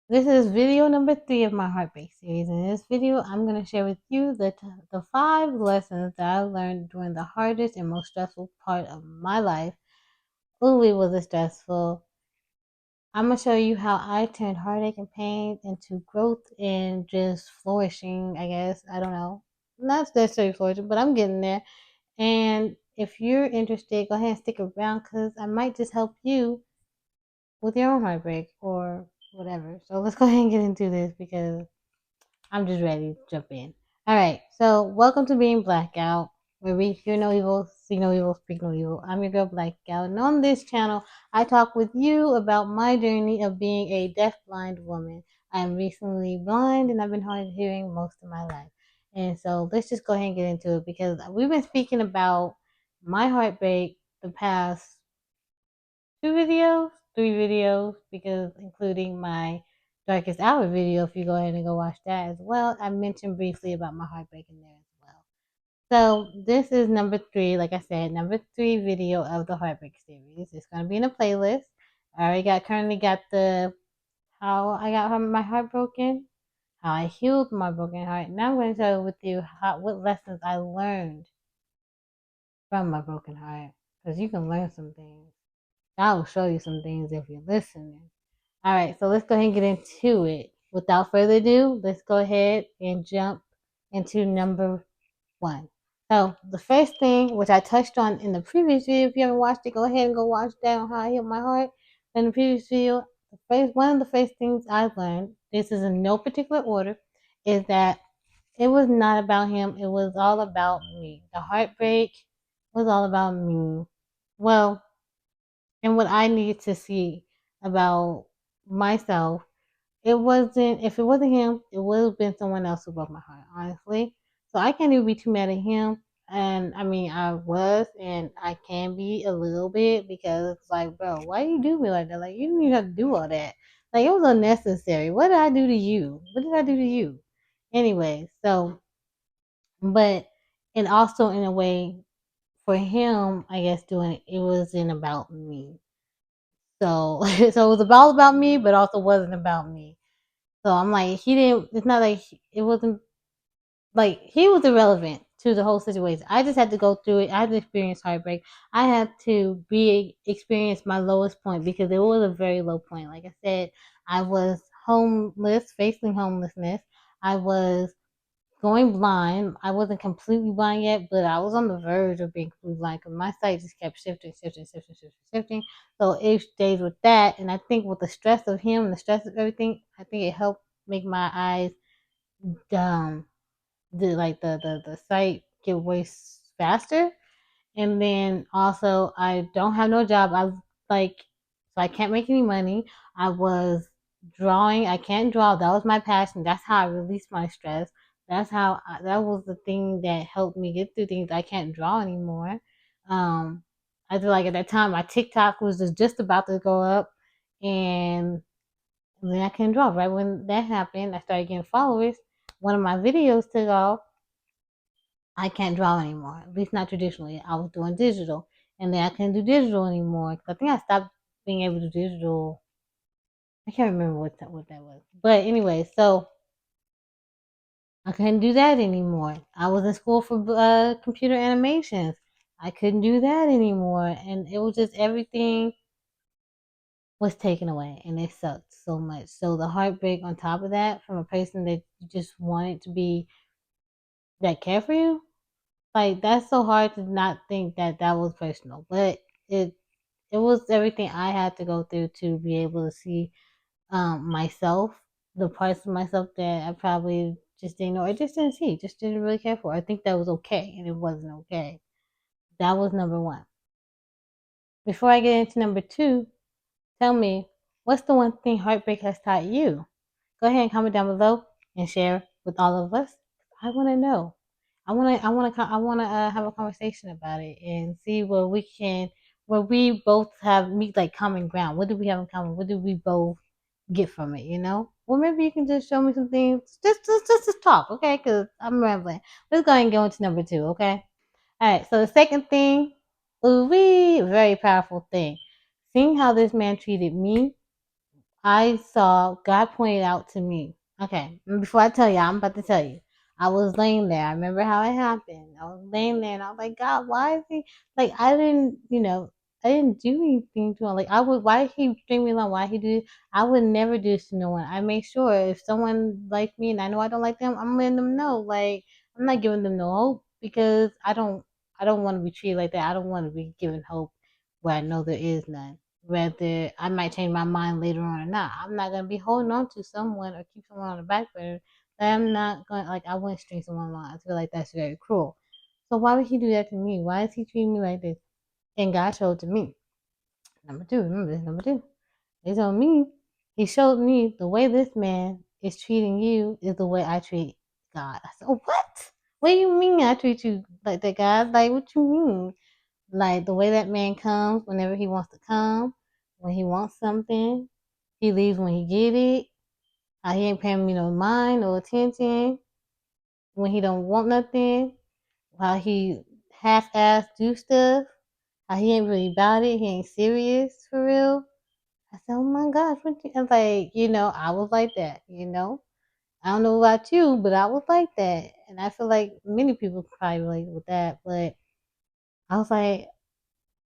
This is video number 3 of my Heartbreak series. In this video, I'm going to share with you the 5 lessons that I learned during the hardest and most stressful part of my life. Ooh, it was stressful. I'm going to show you how I turned heartache and pain into growth and just flourishing, I guess. I don't know. Not necessarily flourishing, but I'm getting there. And if you're interested, go ahead and stick around because I might just help you with your own heartbreak or whatever. So let's go ahead and get into this because I'm just ready to jump in. All right, so welcome to Being Blackout, where we hear no evil, see no evil, speak no evil. I'm your girl Blackout, and on this channel, I talk with you about my journey of being a deafblind woman. I'm recently blind, and I've been hard of hearing most of my life. And so let's just go ahead and get into it because we've been speaking about my heartbreak the past 2 videos, 3 videos, because including my darkest hour video, if you go ahead and go watch that as well, I mentioned briefly about my heartbreak in there as well. So this is number 3, like I said, number 3 video of the heartbreak series. It's gonna be in a playlist. I already currently got the how I got my heart broken, how I healed my broken heart. Now I'm going to share with you what lessons I learned from my broken heart, because you can learn some things. I will show you some things if you're listening. All right, so let's go ahead and get into it. Without further ado, let's go ahead and jump into number 1. So the first thing, which I touched on in the previous video, if you haven't watched it, go ahead and go watch that on how I healed my heart. In the previous video, one of the first things I learned, this is in no particular order, is that it was not about him. It was all about me. The heartbreak was all about me. Well, and what I needed to see about myself. It wasn't if it wasn't him, it would have been someone else who broke my heart, honestly. So I can't even be too mad at him. And I mean I was and I can be a little bit because it's like, bro, why you do me like that? Like you didn't even have to do all that. Like it was unnecessary. What did I do to you? What did I do to you? Anyway, so but and also in a way for him, I guess doing it wasn't about me. So so it was all about me, but also wasn't about me. So I'm like, he didn't. It's not like it wasn't like he was irrelevant to the whole situation. I just had to go through it. I had to experience heartbreak. I had to experience my lowest point because it was a very low point. Like I said, I was homeless, facing homelessness. I was going blind. I wasn't completely blind yet, but I was on the verge of being completely blind because my sight just kept shifting, shifting, shifting, shifting, shifting. So it stayed with that, and I think with the stress of him and the stress of everything, I think it helped make my eyes dumb. The sight get way faster, and then also I don't have no job. I like so I can't make any money. I was drawing. I can't draw. That was my passion. That's how I released my stress. That was the thing that helped me get through things. I can't draw anymore. Um, I feel like at that time my TikTok was just about to go up, and then I couldn't draw. Right when that happened, I started getting followers. One of my videos took off. I can't draw anymore, at least not traditionally. I was doing digital, and then I couldn't do digital anymore because I think I stopped being able to do digital. I can't remember what that was, but anyway, so I couldn't do that anymore. I was in school for computer animations. I couldn't do that anymore, and it was just everything was taken away, and it sucked so much. So the heartbreak on top of that, from a person that you just wanted to be that care for you, like that's so hard to not think that that was personal, but it it was everything I had to go through to be able to see myself, the parts of myself that I probably just didn't know, or just didn't see, just didn't really care for. I think that was okay, and it wasn't okay. That was number 1. Before I get into number 2, tell me what's the one thing heartbreak has taught you? Go ahead and comment down below and share with all of us. I want to know. I want to have a conversation about it and see where we both have meet like common ground. What do we have in common? What do we both get from it? You know? Well, maybe you can just show me some things. Just talk, okay? Because I'm rambling. Let's go ahead and go into number 2, okay? All right. So the second thing, ooh, very powerful thing. Seeing how this man treated me, I saw God pointed out to me. Okay, before I tell you, I'm about to tell you. I was laying there. I remember how it happened. I was laying there and I was like, God, why is he like I didn't, I didn't do anything to him. Like I would why he string me along, why he do this? I would never do this to no one. I make sure if someone likes me and I know I don't like them, I'm letting them know. Like I'm not giving them no hope because I don't want to be treated like that. I don't want to be given hope where I know there is none. Whether I might change my mind later on or not. I'm not gonna be holding on to someone or keep someone on the back burner that I'm not going like I wouldn't string someone along. I feel like that's very cruel. So why would he do that to me? Why is he treating me like this? And God showed to me. Number two, remember this, number two. He told me, he showed me the way this man is treating you is the way I treat God. I said, oh, what? What do you mean I treat you like that, God? Like, what you mean? Like the way that man comes whenever he wants to come, when he wants something, he leaves when he get it. How he ain't paying me no mind or attention when he don't want nothing. How he half-ass do stuff. How he ain't really about it. He ain't serious for real. I said, oh my gosh, what you? I was like, I was like that. I don't know about you, but I was like that, and I feel like many people probably relate with that. But I was like,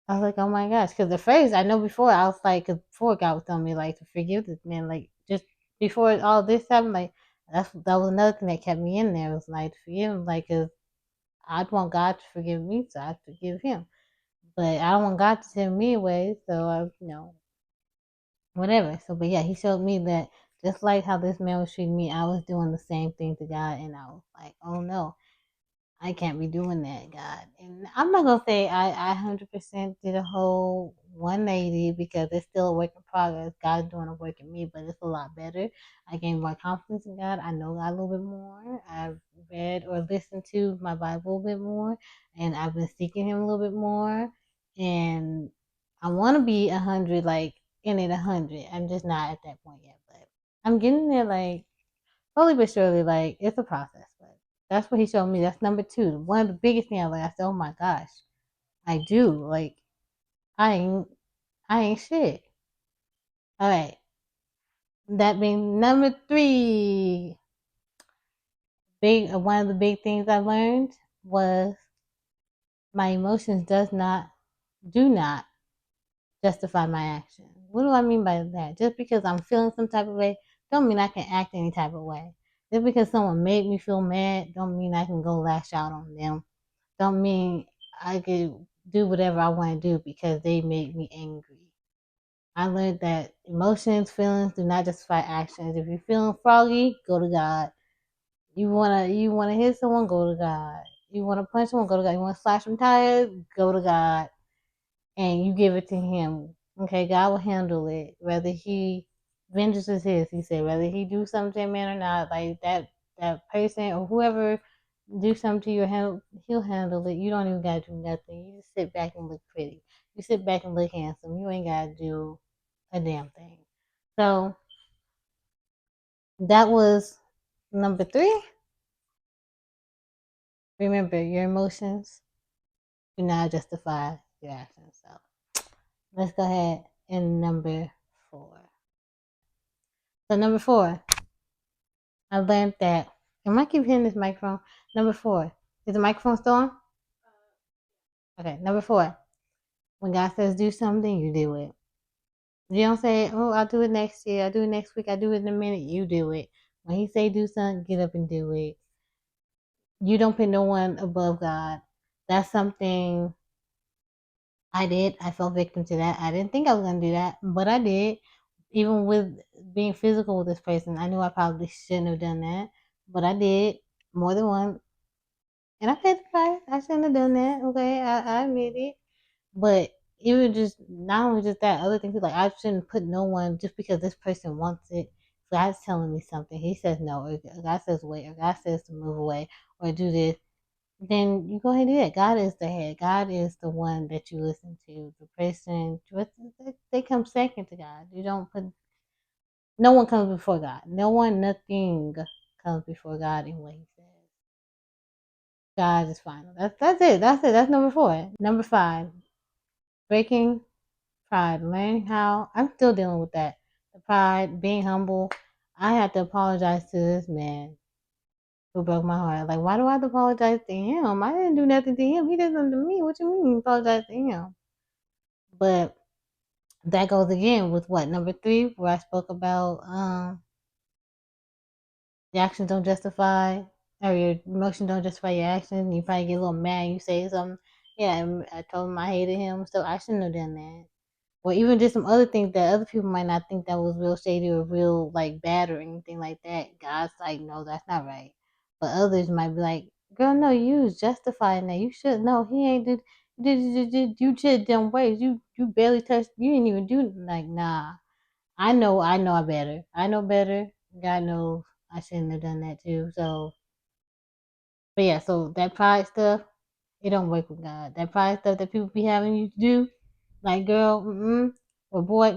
oh my gosh, because the phrase I know before, I was like, cause before God was telling me like to forgive this man, like just before all this happened, like that was another thing that kept me in there was like to forgive him, like, cause I'd want God to forgive me, so I forgive him, but I don't want God to send me away, so I, whatever. So, but yeah, he showed me that just like how this man was treating me, I was doing the same thing to God, and I was like, oh no. I can't be doing that, God. And I'm not gonna say I 100% did a whole 180 because it's still a work in progress. God's doing a work in me, but it's a lot better. I gained more confidence in God. I know God a little bit more. I've read or listened to my Bible a bit more, and I've been seeking Him a little bit more. And I want to be 100, like in it 100. I'm just not at that point yet, but I'm getting there, like slowly but surely. Like it's a process, but that's what he showed me. That's number two. One of the biggest things I said, oh my gosh, I do. Like I ain't I ain't shit. All right. That being number three. One of the big things I learned was my emotions do not justify my action. What do I mean by that? Just because I'm feeling some type of way, don't mean I can act any type of way. Just because someone made me feel mad, don't mean I can go lash out on them. Don't mean I could do whatever I want to do because they made me angry. I learned that emotions, feelings do not justify actions. If you're feeling froggy, go to God. You wanna hit someone, go to God. You wanna punch someone, go to God. You wanna slash some tires, go to God, and you give it to Him. Okay, God will handle it. Whether He vengeance is His, He said. Whether He do something to that man or not, like that person or whoever do something to you, he'll handle it. You don't even gotta do nothing. You just sit back and look pretty. You sit back and look handsome. You ain't gotta do a damn thing. So that was number three. Remember, your emotions do not justify your actions. So let's go ahead and number four. So number four, I learned that. Am I keep hitting this microphone? Number four, is the microphone still on? Okay, number four. When God says do something, you do it. You don't say, "Oh, I'll do it next year. I'll do it next week. I'll do it in a minute." You do it. When He say do something, get up and do it. You don't put no one above God. That's something I did. I fell victim to that. I didn't think I was gonna do that, but I did. Even with being physical with this person, I knew I probably shouldn't have done that, but I did more than one, and I paid the price. I shouldn't have done that. Okay, I admit it. But even just not only just that, other things like I shouldn't put no one just because this person wants it. God's telling me something. He says no, or God says wait, or God says to move away, or do this. Then you go ahead and do that. God is the head. God is the one that you listen to. The person, they come second to God. You don't put. No one comes before God. No one, nothing comes before God in what He says. God is final. That's it. That's it. That's number four. Number five, breaking pride, learning how. I'm still dealing with that. the pride, being humble. I had to apologize to this man who broke my heart. Like, why do I have to apologize to him? I didn't do nothing to him. He did something to me. What you mean you apologize to him? But that goes again with what, number 3, where I spoke about the actions don't justify, or your emotions don't justify your actions. You probably get a little mad. You say something. Yeah, I told him I hated him, so I shouldn't have done that. Or even just some other things that other people might not think that was real shady or real like bad or anything like that. God's like, no, that's not right. But others might be like, girl, no, you was justifying that. You should know he ain't you did dumb ways. You barely touched. You didn't even do like nah. I know better. I know better. God knows I shouldn't have done that too. So, but yeah, so that pride stuff, it don't work with God. That pride stuff that people be having you do, like girl, or boy,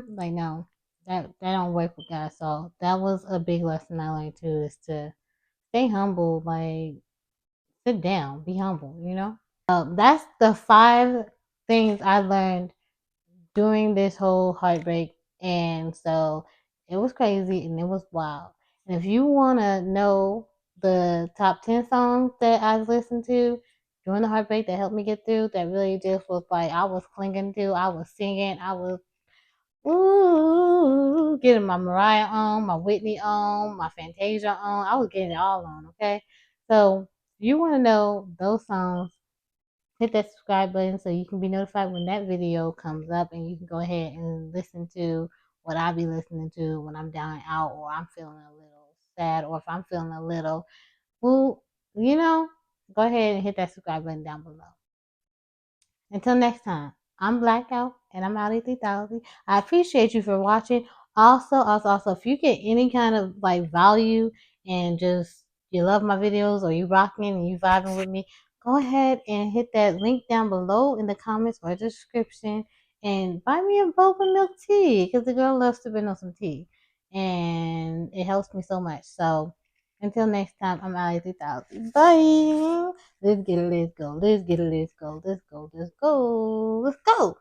like no, that don't work with God. So that was a big lesson I learned too, is to stay humble. Like sit down, be humble. That's the 5 things I learned during this whole heartbreak, and so it was crazy and it was wild. And if you want to know the top 10 songs that I listened to during the heartbreak that helped me get through, that really just was like I was clinging to, I was singing, I was ooh, getting my Mariah on, my Whitney on, my Fantasia on. I was getting it all on, okay? So if you want to know those songs, hit that subscribe button so you can be notified when that video comes up, and you can go ahead and listen to what I be listening to when I'm down and out, or I'm feeling a little sad, or if I'm feeling a little, well, go ahead and hit that subscribe button down below. Until next time, I'm Blackout, and I'm out of 3000. I appreciate you for watching. Also, if you get any kind of like value and just you love my videos, or you rocking and you vibing with me, go ahead and hit that link down below in the comments or description and buy me a boba milk tea, because the girl loves to bring on some tea and it helps me so much. So until next time, I'm out of 3000. Bye. Let's get it, let's go, let's get it, let's go, let's go, let's go, let's go.